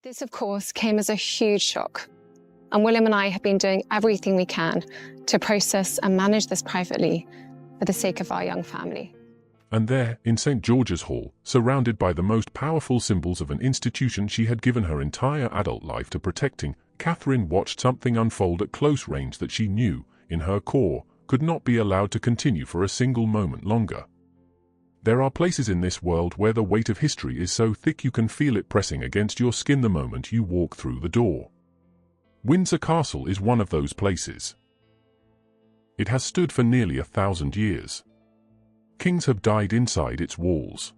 This, of course, came as a huge shock, and William and I have been doing everything we can to process and manage this privately for the sake of our young family. And there, in St. George's Hall, surrounded by the most powerful symbols of an institution she had given her entire adult life to protecting, Catherine watched something unfold at close range that she knew, in her core, could not be allowed to continue for a single moment longer. There are places in this world where the weight of history is so thick you can feel it pressing against your skin the moment you walk through the door. Windsor Castle is one of those places. It has stood for nearly 1,000 years. Kings have died inside its walls.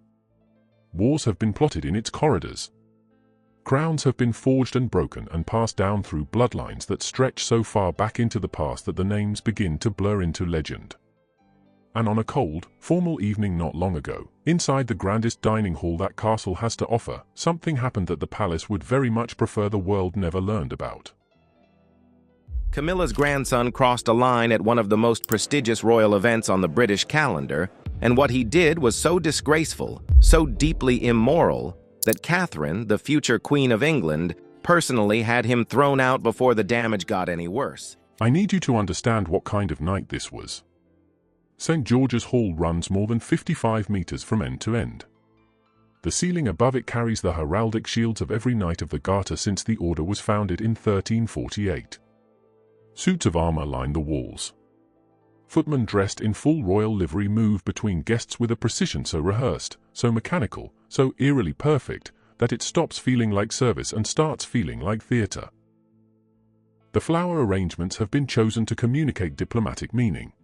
Wars have been plotted in its corridors. Crowns have been forged and broken and passed down through bloodlines that stretch so far back into the past that the names begin to blur into legend. And on a cold, formal evening not long ago, inside the grandest dining hall that castle has to offer, something happened that the palace would very much prefer the world never learned about. Camilla's grandson crossed a line at one of the most prestigious royal events on the British calendar, and what he did was so disgraceful, so deeply immoral, that Catherine, the future Queen of England, personally had him thrown out before the damage got any worse. I need you to understand what kind of night this was. St. George's Hall runs more than 55 meters from end to end. The ceiling above it carries the heraldic shields of every knight of the Garter since the order was founded in 1348. Suits of armor line the walls. Footmen dressed in full royal livery move between guests with a precision so rehearsed, so mechanical, so eerily perfect, that it stops feeling like service and starts feeling like theatre. The flower arrangements have been chosen to communicate diplomatic meaning.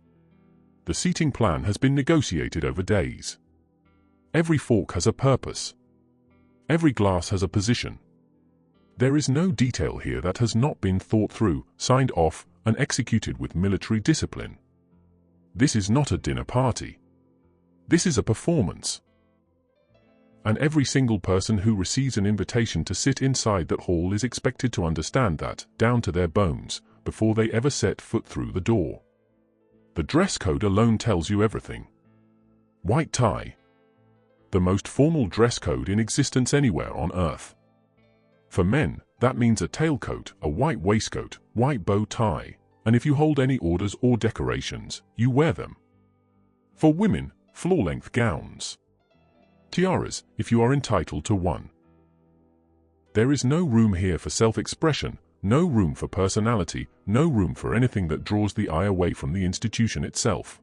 The seating plan has been negotiated over days. Every fork has a purpose. Every glass has a position. There is no detail here that has not been thought through, signed off, and executed with military discipline. This is not a dinner party. This is a performance. And every single person who receives an invitation to sit inside that hall is expected to understand that, down to their bones, before they ever set foot through the door. The dress code alone tells you everything. White tie. The most formal dress code in existence anywhere on Earth. For men, that means a tailcoat, a white waistcoat, white bow tie, and if you hold any orders or decorations, you wear them. For women, floor-length gowns. Tiaras, if you are entitled to one. There is no room here for self-expression, no room for personality, no room for anything that draws the eye away from the institution itself.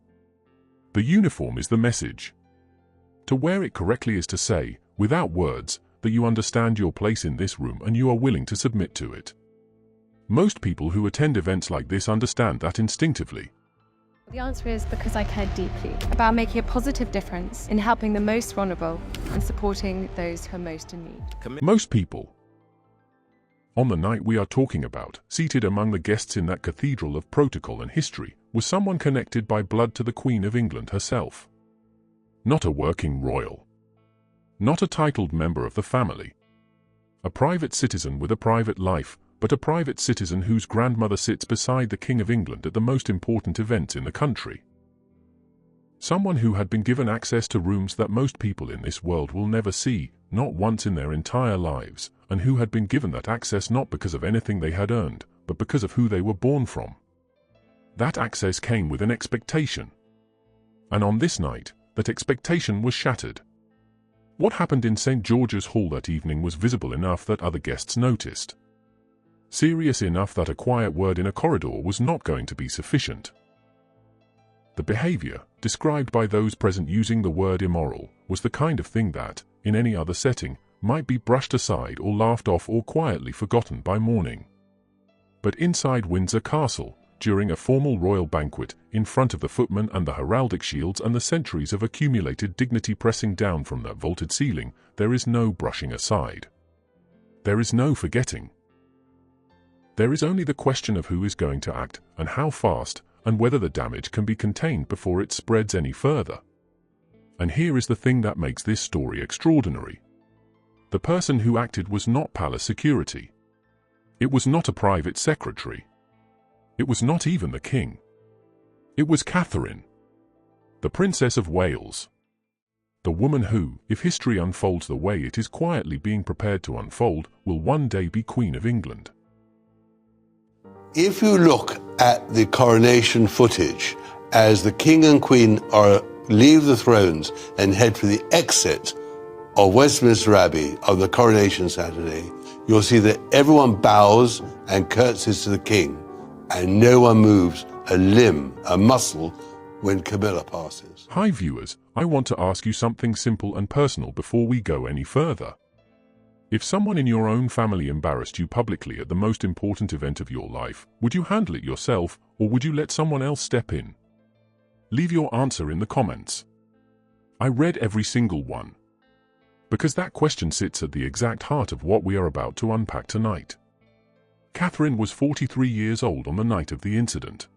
The uniform is the message. To wear it correctly is to say, without words, that you understand your place in this room and you are willing to submit to it. Most people who attend events like this understand that instinctively. The answer is because I care deeply about making a positive difference in helping the most vulnerable and supporting those who are most in need. Most people. On the night we are talking about, seated among the guests in that cathedral of protocol and history, was someone connected by blood to the Queen of England herself. Not a working royal. Not a titled member of the family. A private citizen with a private life, but a private citizen whose grandmother sits beside the King of England at the most important events in the country. Someone who had been given access to rooms that most people in this world will never see, not once in their entire lives, and who had been given that access not because of anything they had earned, but because of who they were born from. That access came with an expectation. And on this night, that expectation was shattered. What happened in St. George's Hall that evening was visible enough that other guests noticed. Serious enough that a quiet word in a corridor was not going to be sufficient. The behavior, described by those present using the word immoral, was the kind of thing that, in any other setting, might be brushed aside or laughed off or quietly forgotten by morning. But inside Windsor Castle, during a formal royal banquet, in front of the footmen and the heraldic shields and the centuries of accumulated dignity pressing down from that vaulted ceiling, there is no brushing aside. There is no forgetting. There is only the question of who is going to act, and how fast, and whether the damage can be contained before it spreads any further. And here is the thing that makes this story extraordinary. The person who acted was not palace security. It was not a private secretary. It was not even the king. It was Catherine, the Princess of Wales. The woman who, if history unfolds the way it is quietly being prepared to unfold, will one day be Queen of England. If you look at the coronation footage as the King and Queen leave the thrones and head for the exit of Westminster Abbey on the coronation Saturday, you'll see that everyone bows and curtsies to the King, and no one moves a limb, a muscle, when Camilla passes. Hi viewers, I want to ask you something simple and personal before we go any further. If someone in your own family embarrassed you publicly at the most important event of your life, would you handle it yourself, or would you let someone else step in? Leave your answer in the comments. I read every single one, because that question sits at the exact heart of what we are about to unpack tonight. Catherine was 43 years old on the night of the incident.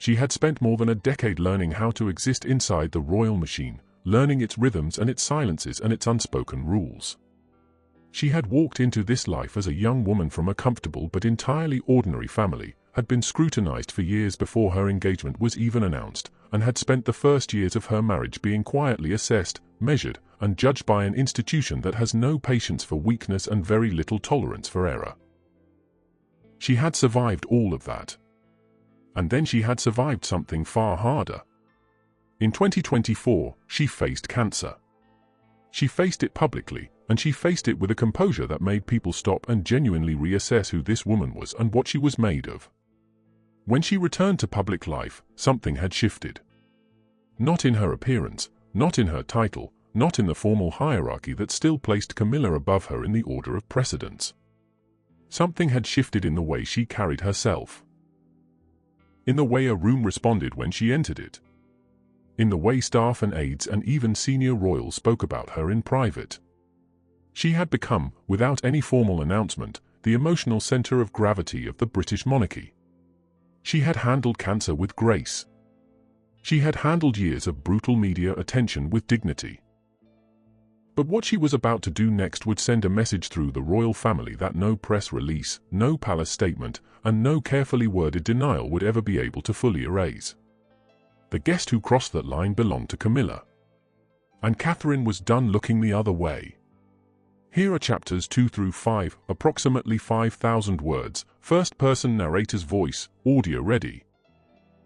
She had spent more than a decade learning how to exist inside the royal machine, learning its rhythms and its silences and its unspoken rules. She had walked into this life as a young woman from a comfortable but entirely ordinary family, had been scrutinized for years before her engagement was even announced, and had spent the first years of her marriage being quietly assessed, measured, and judged by an institution that has no patience for weakness and very little tolerance for error. She had survived all of that. And then she had survived something far harder. In 2024, she faced cancer. She faced it publicly, and she faced it with a composure that made people stop and genuinely reassess who this woman was and what she was made of. When she returned to public life, something had shifted. Not in her appearance, not in her title, not in the formal hierarchy that still placed Camilla above her in the order of precedence. Something had shifted in the way she carried herself. In the way a room responded when she entered it. In the way staff and aides and even senior royals spoke about her in private. She had become, without any formal announcement, the emotional center of gravity of the British monarchy. She had handled cancer with grace. She had handled years of brutal media attention with dignity. But what she was about to do next would send a message through the royal family that no press release, no palace statement, and no carefully worded denial would ever be able to fully erase. The guest who crossed that line belonged to Camilla. And Catherine was done looking the other way. Here are chapters 2 through 5, approximately 5,000 words, first-person narrator's voice, audio ready.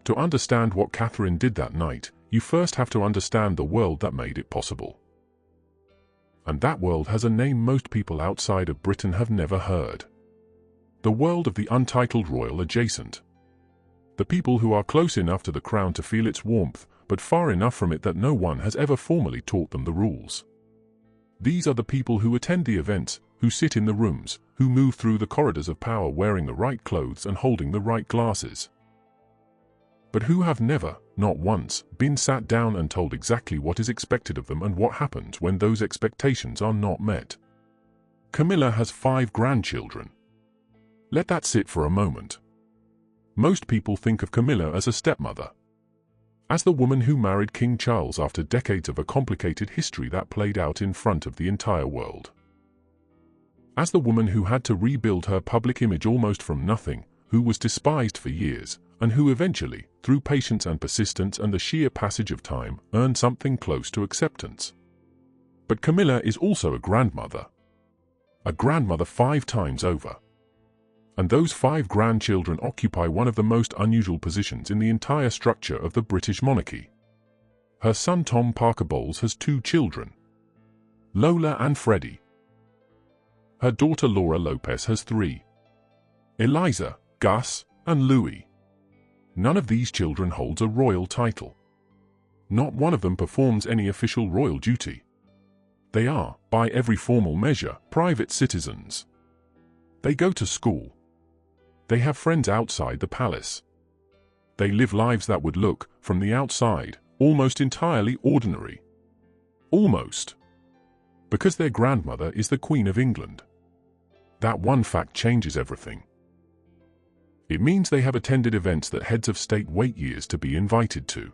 To understand what Catherine did that night, you first have to understand the world that made it possible. And that world has a name most people outside of Britain have never heard. The world of the untitled royal adjacent. The people who are close enough to the crown to feel its warmth, but far enough from it that no one has ever formally taught them the rules. These are the people who attend the events, who sit in the rooms, who move through the corridors of power wearing the right clothes and holding the right glasses. But who have never, not once, been sat down and told exactly what is expected of them and what happens when those expectations are not met. Camilla has 5 grandchildren. Let that sit for a moment. Most people think of Camilla as a stepmother. As the woman who married King Charles after decades of a complicated history that played out in front of the entire world. As the woman who had to rebuild her public image almost from nothing, who was despised for years, and who eventually, through patience and persistence and the sheer passage of time, earned something close to acceptance. But Camilla is also a grandmother. A grandmother 5 times over. And those 5 grandchildren occupy one of the most unusual positions in the entire structure of the British monarchy. Her son Tom Parker Bowles has 2 children, Lola and Freddie. Her daughter Laura Lopez has 3, Eliza, Gus, and Louis. None of these children holds a royal title. Not one of them performs any official royal duty. They are, by every formal measure, private citizens. They go to school. They have friends outside the palace. They live lives that would look, from the outside, almost entirely ordinary. Almost. Because their grandmother is the Queen of England. That one fact changes everything. It means they have attended events that heads of state wait years to be invited to.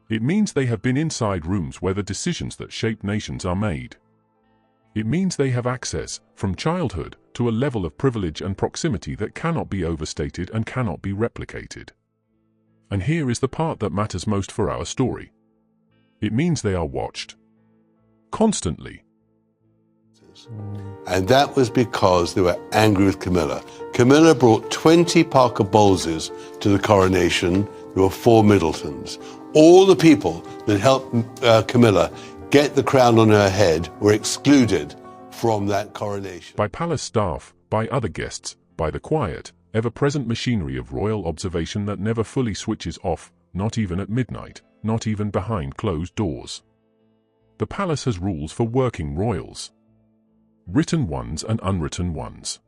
It means they have been inside rooms where the decisions that shape nations are made. It means they have access, from childhood, to a level of privilege and proximity that cannot be overstated and cannot be replicated. And here is the part that matters most for our story. It means they are watched. Constantly. And that was because they were angry with Camilla. Camilla brought 20 Parker Bowleses to the coronation. There were 4 Middletons. All the people that helped Camilla get the crown on her head were excluded from that coronation. By palace staff, by other guests, by the quiet, ever-present machinery of royal observation that never fully switches off, not even at midnight, not even behind closed doors. The palace has rules for working royals. Written ones and unwritten ones.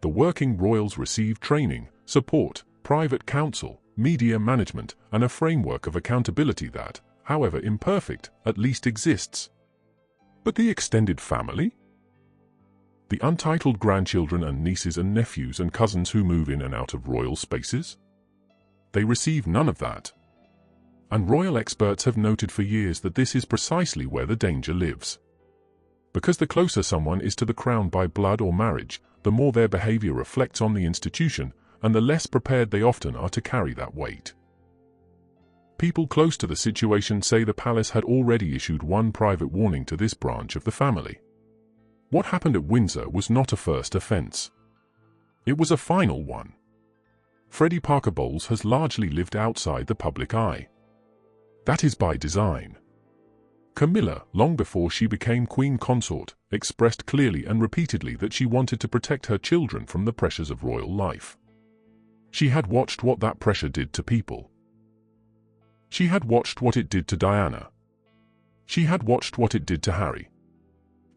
The working royals receive training, support, private counsel, media management, and a framework of accountability that, however imperfect, at least exists. But the extended family? The untitled grandchildren and nieces and nephews and cousins who move in and out of royal spaces? They receive none of that. And royal experts have noted for years that this is precisely where the danger lives. Because the closer someone is to the crown by blood or marriage, the more their behavior reflects on the institution, and the less prepared they often are to carry that weight. People close to the situation say the palace had already issued one private warning to this branch of the family. What happened at Windsor was not a first offence. It was a final one. Freddie Parker Bowles has largely lived outside the public eye. That is by design. Camilla, long before she became Queen Consort, expressed clearly and repeatedly that she wanted to protect her children from the pressures of royal life. She had watched what that pressure did to people. She had watched what it did to Diana. She had watched what it did to Harry.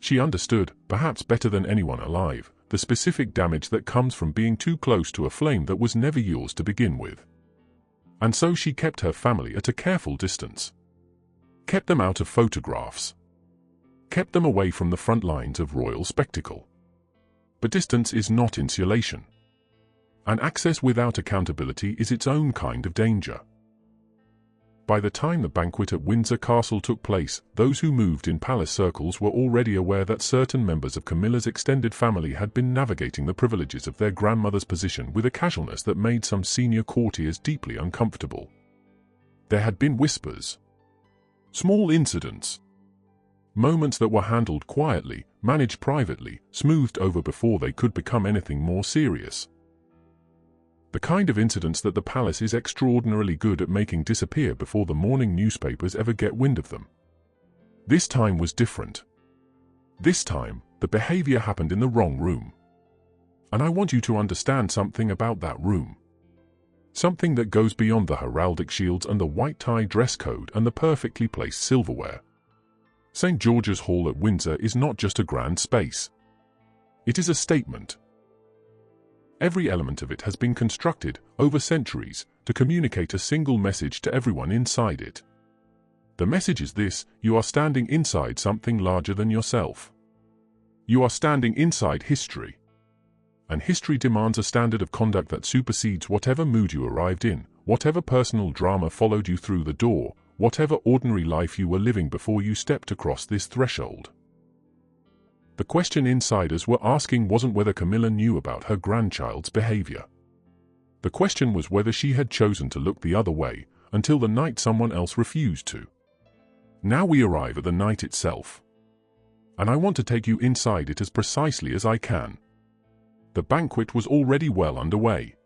She understood, perhaps better than anyone alive, the specific damage that comes from being too close to a flame that was never yours to begin with. And so she kept her family at a careful distance. Kept them out of photographs. Kept them away from the front lines of royal spectacle. But distance is not insulation. And access without accountability is its own kind of danger. By the time the banquet at Windsor Castle took place, those who moved in palace circles were already aware that certain members of Camilla's extended family had been navigating the privileges of their grandmother's position with a casualness that made some senior courtiers deeply uncomfortable. There had been whispers. Small incidents. Moments that were handled quietly, managed privately, smoothed over before they could become anything more serious. The kind of incidents that the palace is extraordinarily good at making disappear before the morning newspapers ever get wind of them. This time was different. This time, the behavior happened in the wrong room. And I want you to understand something about that room. Something that goes beyond the heraldic shields and the white tie dress code and the perfectly placed silverware. St. George's Hall at Windsor is not just a grand space. It is a statement. Every element of it has been constructed, over centuries, to communicate a single message to everyone inside it. The message is this: you are standing inside something larger than yourself. You are standing inside history. And history demands a standard of conduct that supersedes whatever mood you arrived in, whatever personal drama followed you through the door, whatever ordinary life you were living before you stepped across this threshold. The question insiders were asking wasn't whether Camilla knew about her grandchild's behavior. The question was whether she had chosen to look the other way, until the night someone else refused to. Now we arrive at the night itself. And I want to take you inside it as precisely as I can. The banquet was already well underway.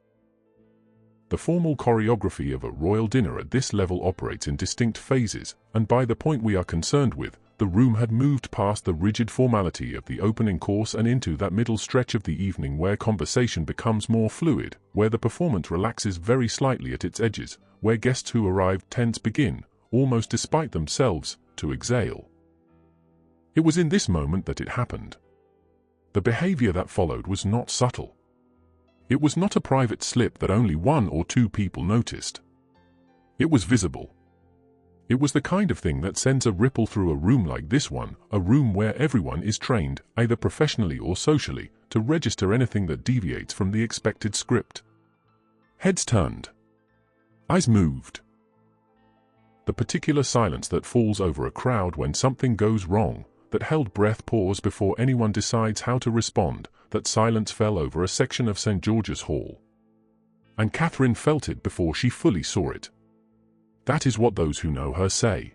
The formal choreography of a royal dinner at this level operates in distinct phases, and by the point we are concerned with, the room had moved past the rigid formality of the opening course and into that middle stretch of the evening where conversation becomes more fluid, where the performance relaxes very slightly at its edges, where guests who arrived tense begin, almost despite themselves, to exhale. It was in this moment that it happened. The behavior that followed was not subtle. It was not a private slip that only one or two people noticed. It was visible. It was the kind of thing that sends a ripple through a room like this one, a room where everyone is trained, either professionally or socially, to register anything that deviates from the expected script. Heads turned. Eyes moved. The particular silence that falls over a crowd when something goes wrong, that held breath pause before anyone decides how to respond, that silence fell over a section of St. George's Hall. And Catherine felt it before she fully saw it. That is what those who know her say.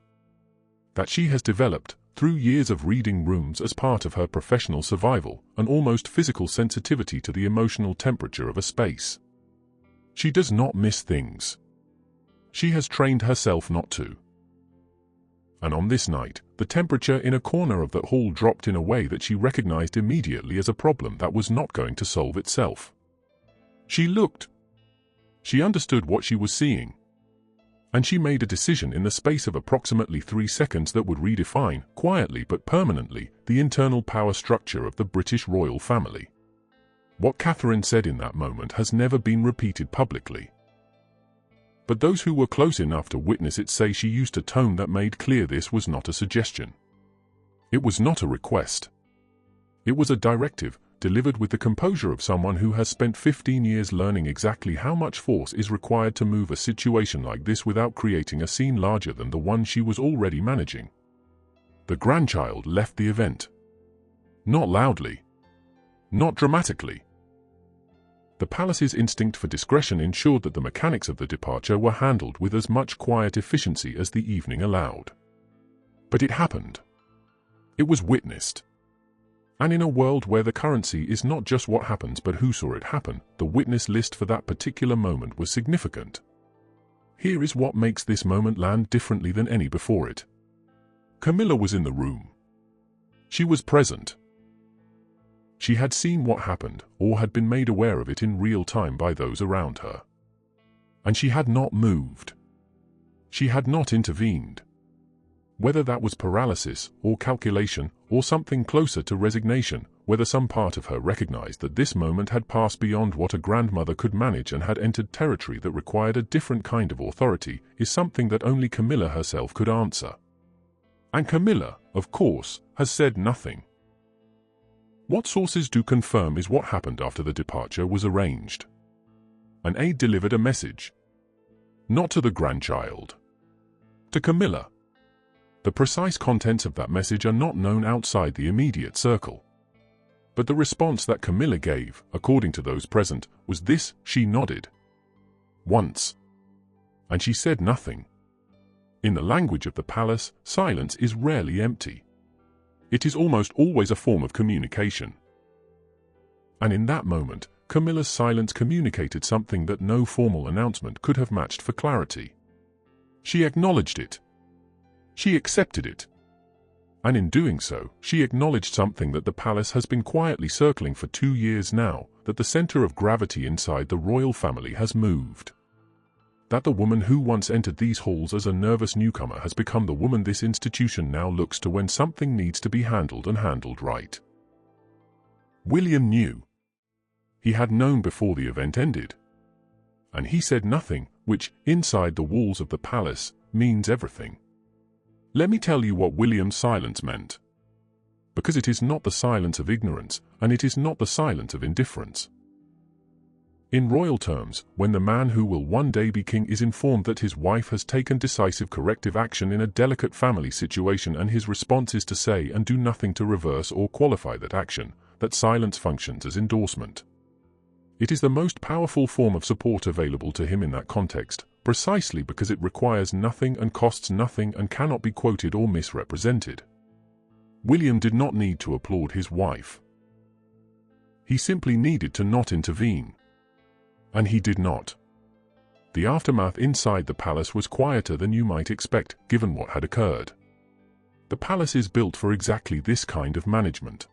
that she has developed, through years of reading rooms as part of her professional survival, an almost physical sensitivity to the emotional temperature of a space. She does not miss things. She has trained herself not to. And on this night, the temperature in a corner of the hall dropped in a way that she recognized immediately as a problem that was not going to solve itself. She looked. She understood what she was seeing. And she made a decision in the space of approximately 3 seconds that would redefine, quietly but permanently, the internal power structure of the British royal family. What Catherine said in that moment has never been repeated publicly. But those who were close enough to witness it say she used a tone that made clear this was not a suggestion. It was not a request. It was a directive, delivered with the composure of someone who has spent 15 years learning exactly how much force is required to move a situation like this without creating a scene larger than the one she was already managing. The grandchild left the event. Not loudly. Not dramatically. The palace's instinct for discretion ensured that the mechanics of the departure were handled with as much quiet efficiency as the evening allowed. But it happened. It was witnessed. And in a world where the currency is not just what happens but who saw it happen, the witness list for that particular moment was significant. Here is what makes this moment land differently than any before it. Camilla was in the room. She was present. She had seen what happened, or had been made aware of it in real time by those around her. And she had not moved. She had not intervened. Whether that was paralysis, or calculation, or something closer to resignation, whether some part of her recognized that this moment had passed beyond what a grandmother could manage and had entered territory that required a different kind of authority, is something that only Camilla herself could answer. And Camilla, of course, has said nothing. What sources do confirm is what happened after the departure was arranged. An aide delivered a message. Not to the grandchild. To Camilla. The precise contents of that message are not known outside the immediate circle. But the response that Camilla gave, according to those present, was this: she nodded. Once. And she said nothing. In the language of the palace, silence is rarely empty. It is almost always a form of communication. And in that moment, Camilla's silence communicated something that no formal announcement could have matched for clarity. She acknowledged it. She accepted it. And in doing so, she acknowledged something that the palace has been quietly circling for 2 years now, that the center of gravity inside the royal family has moved. That the woman who once entered these halls as a nervous newcomer has become the woman this institution now looks to when something needs to be handled and handled right. William knew. He had known before the event ended. And he said nothing, which, inside the walls of the palace, means everything. Let me tell you what William's silence meant. Because it is not the silence of ignorance, and it is not the silence of indifference. In royal terms, when the man who will one day be king is informed that his wife has taken decisive corrective action in a delicate family situation and his response is to say and do nothing to reverse or qualify that action, that silence functions as endorsement. It is the most powerful form of support available to him in that context, precisely because it requires nothing and costs nothing and cannot be quoted or misrepresented. William did not need to applaud his wife. He simply needed to not intervene. And he did not. The aftermath inside the palace was quieter than you might expect, given what had occurred. The palace is built for exactly this kind of management.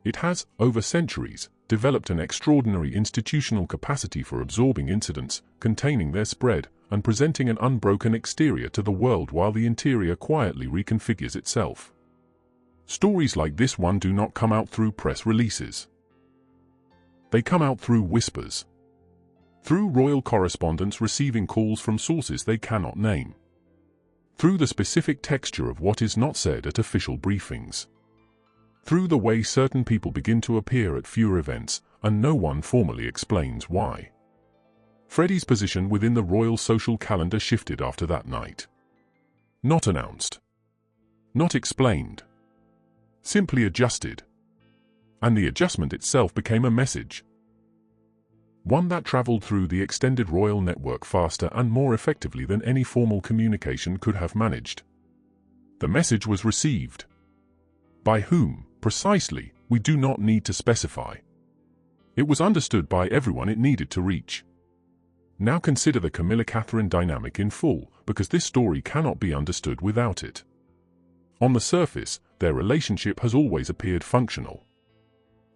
It has, over centuries, developed an extraordinary institutional capacity for absorbing incidents, containing their spread, and presenting an unbroken exterior to the world while the interior quietly reconfigures itself. Stories like this one do not come out through press releases. They come out through whispers. Through royal correspondents receiving calls from sources they cannot name. Through the specific texture of what is not said at official briefings. Through the way certain people begin to appear at fewer events, and no one formally explains why. Freddie's position within the royal social calendar shifted after that night. Not announced. Not explained. Simply adjusted. And the adjustment itself became a message. One that traveled through the extended royal network faster and more effectively than any formal communication could have managed. The message was received. By whom, precisely, we do not need to specify. It was understood by everyone it needed to reach. Now consider the Camilla-Catherine dynamic in full, because this story cannot be understood without it. On the surface, their relationship has always appeared functional,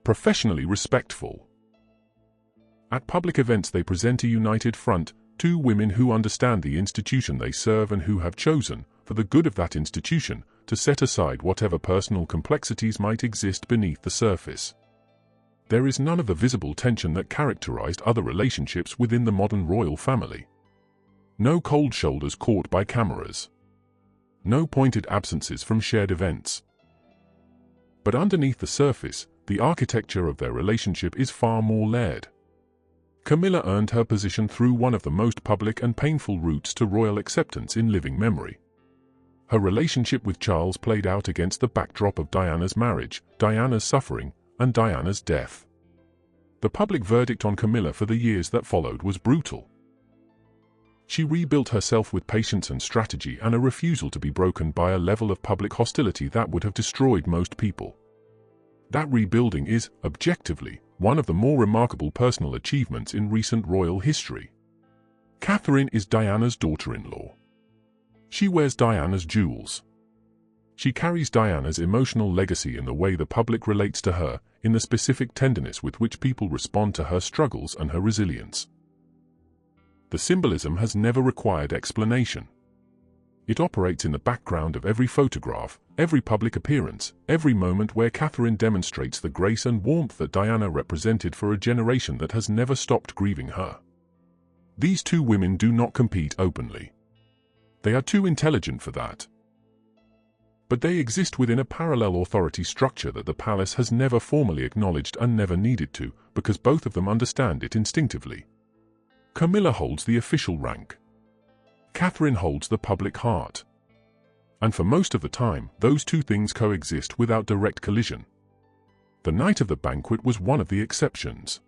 professionally respectful. At public events they present a united front, two women who understand the institution they serve and who have chosen, for the good of that institution, to set aside whatever personal complexities might exist beneath the surface. There is none of the visible tension that characterized other relationships within the modern royal family. No cold shoulders caught by cameras. No pointed absences from shared events. But underneath the surface, the architecture of their relationship is far more layered. Camilla earned her position through one of the most public and painful routes to royal acceptance in living memory. Her relationship with Charles played out against the backdrop of Diana's marriage, Diana's suffering, and Diana's death. The public verdict on Camilla for the years that followed was brutal. She rebuilt herself with patience and strategy and a refusal to be broken by a level of public hostility that would have destroyed most people. That rebuilding is, objectively, one of the more remarkable personal achievements in recent royal history. Catherine is Diana's daughter-in-law. She wears Diana's jewels. She carries Diana's emotional legacy in the way the public relates to her, in the specific tenderness with which people respond to her struggles and her resilience. The symbolism has never required explanation. It operates in the background of every photograph, every public appearance, every moment where Catherine demonstrates the grace and warmth that Diana represented for a generation that has never stopped grieving her. These two women do not compete openly. They are too intelligent for that. But they exist within a parallel authority structure that the palace has never formally acknowledged and never needed to, because both of them understand it instinctively. Camilla holds the official rank. Catherine holds the public heart. And for most of the time, those two things coexist without direct collision. The night of the banquet was one of the exceptions.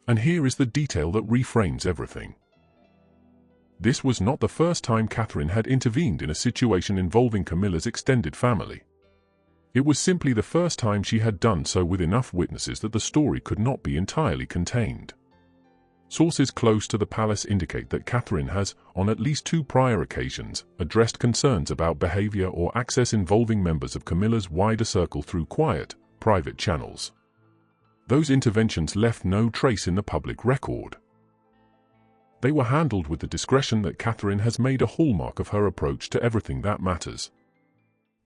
And here is the detail that reframes everything. This was not the first time Catherine had intervened in a situation involving Camilla's extended family. It was simply the first time she had done so with enough witnesses that the story could not be entirely contained. Sources close to the palace indicate that Catherine has, on at least two prior occasions, addressed concerns about behavior or access involving members of Camilla's wider circle through quiet, private channels. Those interventions left no trace in the public record. They were handled with the discretion that Catherine has made a hallmark of her approach to everything that matters.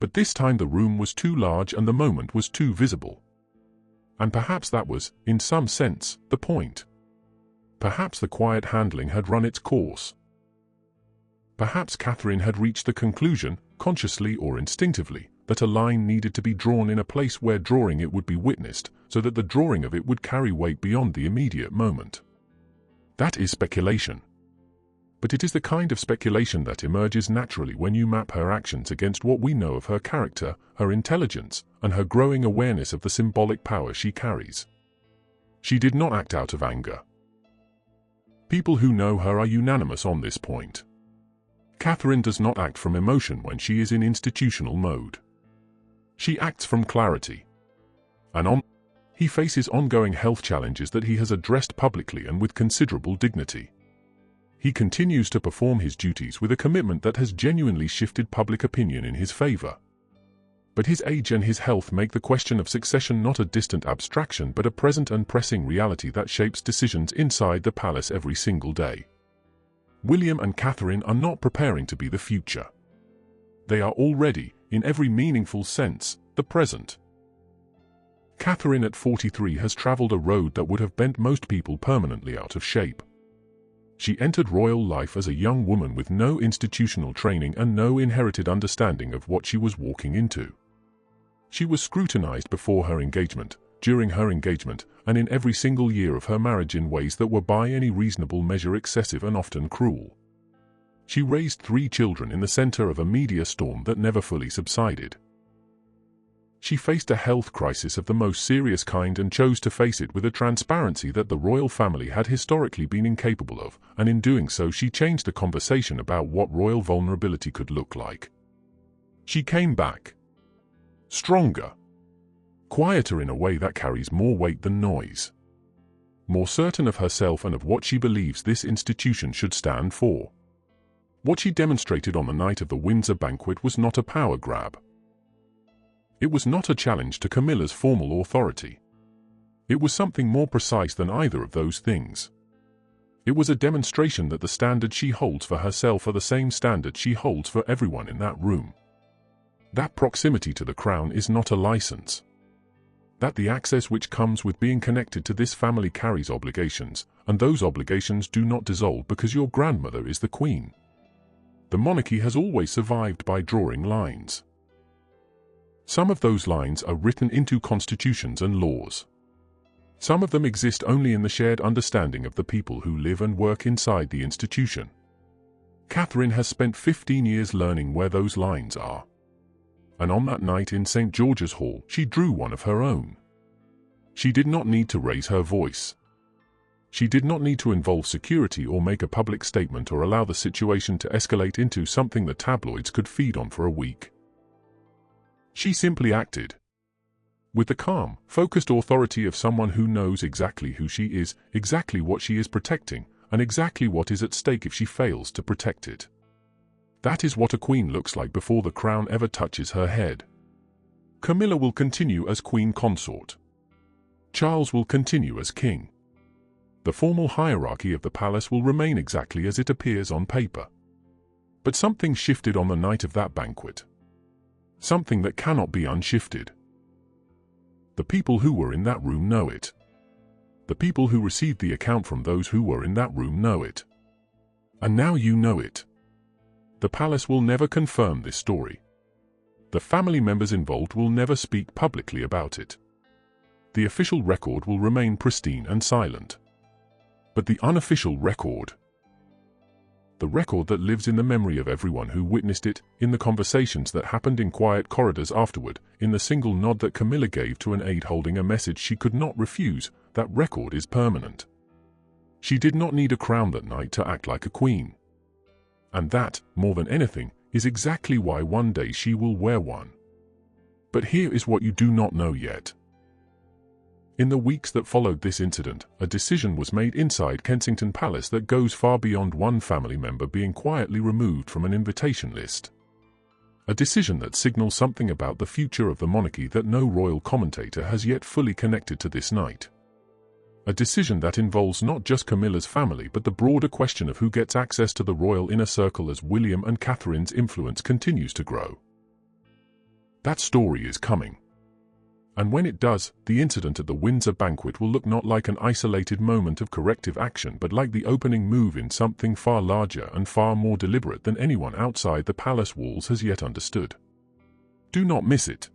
But this time the room was too large and the moment was too visible. And perhaps that was, in some sense, the point. Perhaps the quiet handling had run its course. Perhaps Catherine had reached the conclusion, consciously or instinctively, that a line needed to be drawn in a place where drawing it would be witnessed, so that the drawing of it would carry weight beyond the immediate moment. That is speculation. But it is the kind of speculation that emerges naturally when you map her actions against what we know of her character, her intelligence, and her growing awareness of the symbolic power she carries. She did not act out of anger. People who know her are unanimous on this point. Catherine does not act from emotion when she is in institutional mode. She acts from clarity. And he faces ongoing health challenges that he has addressed publicly and with considerable dignity. He continues to perform his duties with a commitment that has genuinely shifted public opinion in his favor. But his age and his health make the question of succession not a distant abstraction but a present and pressing reality that shapes decisions inside the palace every single day. William and Catherine are not preparing to be the future. They are already, in every meaningful sense, the present. Catherine at 43 has traveled a road that would have bent most people permanently out of shape. She entered royal life as a young woman with no institutional training and no inherited understanding of what she was walking into. She was scrutinized before her engagement, during her engagement, and in every single year of her marriage in ways that were by any reasonable measure excessive and often cruel. She raised 3 children in the center of a media storm that never fully subsided. She faced a health crisis of the most serious kind and chose to face it with a transparency that the royal family had historically been incapable of, and in doing so she changed the conversation about what royal vulnerability could look like. She came back. Stronger. Quieter in a way that carries more weight than noise. More certain of herself and of what she believes this institution should stand for. What she demonstrated on the night of the Windsor banquet was not a power grab. It was not a challenge to Camilla's formal authority. It was something more precise than either of those things. It was a demonstration that the standards she holds for herself are the same standards she holds for everyone in that room. That proximity to the crown is not a license. That the access which comes with being connected to this family carries obligations, and those obligations do not dissolve because your grandmother is the queen. The monarchy has always survived by drawing lines. Some of those lines are written into constitutions and laws. Some of them exist only in the shared understanding of the people who live and work inside the institution. Catherine has spent 15 years learning where those lines are. And on that night in St. George's Hall, she drew one of her own. She did not need to raise her voice. She did not need to involve security or make a public statement or allow the situation to escalate into something the tabloids could feed on for a week. She simply acted. With the calm, focused authority of someone who knows exactly who she is, exactly what she is protecting, and exactly what is at stake if she fails to protect it. That is what a queen looks like before the crown ever touches her head. Camilla will continue as queen consort. Charles will continue as king. The formal hierarchy of the palace will remain exactly as it appears on paper. But something shifted on the night of that banquet. Something that cannot be unshifted. The people who were in that room know it. The people who received the account from those who were in that room know it. And now you know it. The palace will never confirm this story. The family members involved will never speak publicly about it. The official record will remain pristine and silent. But the unofficial record, the record that lives in the memory of everyone who witnessed it, in the conversations that happened in quiet corridors afterward, in the single nod that Camilla gave to an aide holding a message she could not refuse, that record is permanent. She did not need a crown that night to act like a queen. And that, more than anything, is exactly why one day she will wear one. But here is what you do not know yet. In the weeks that followed this incident, a decision was made inside Kensington Palace that goes far beyond one family member being quietly removed from an invitation list. A decision that signals something about the future of the monarchy that no royal commentator has yet fully connected to this night. A decision that involves not just Camilla's family but the broader question of who gets access to the royal inner circle as William and Catherine's influence continues to grow. That story is coming. And when it does, the incident at the Windsor banquet will look not like an isolated moment of corrective action but like the opening move in something far larger and far more deliberate than anyone outside the palace walls has yet understood. Do not miss it.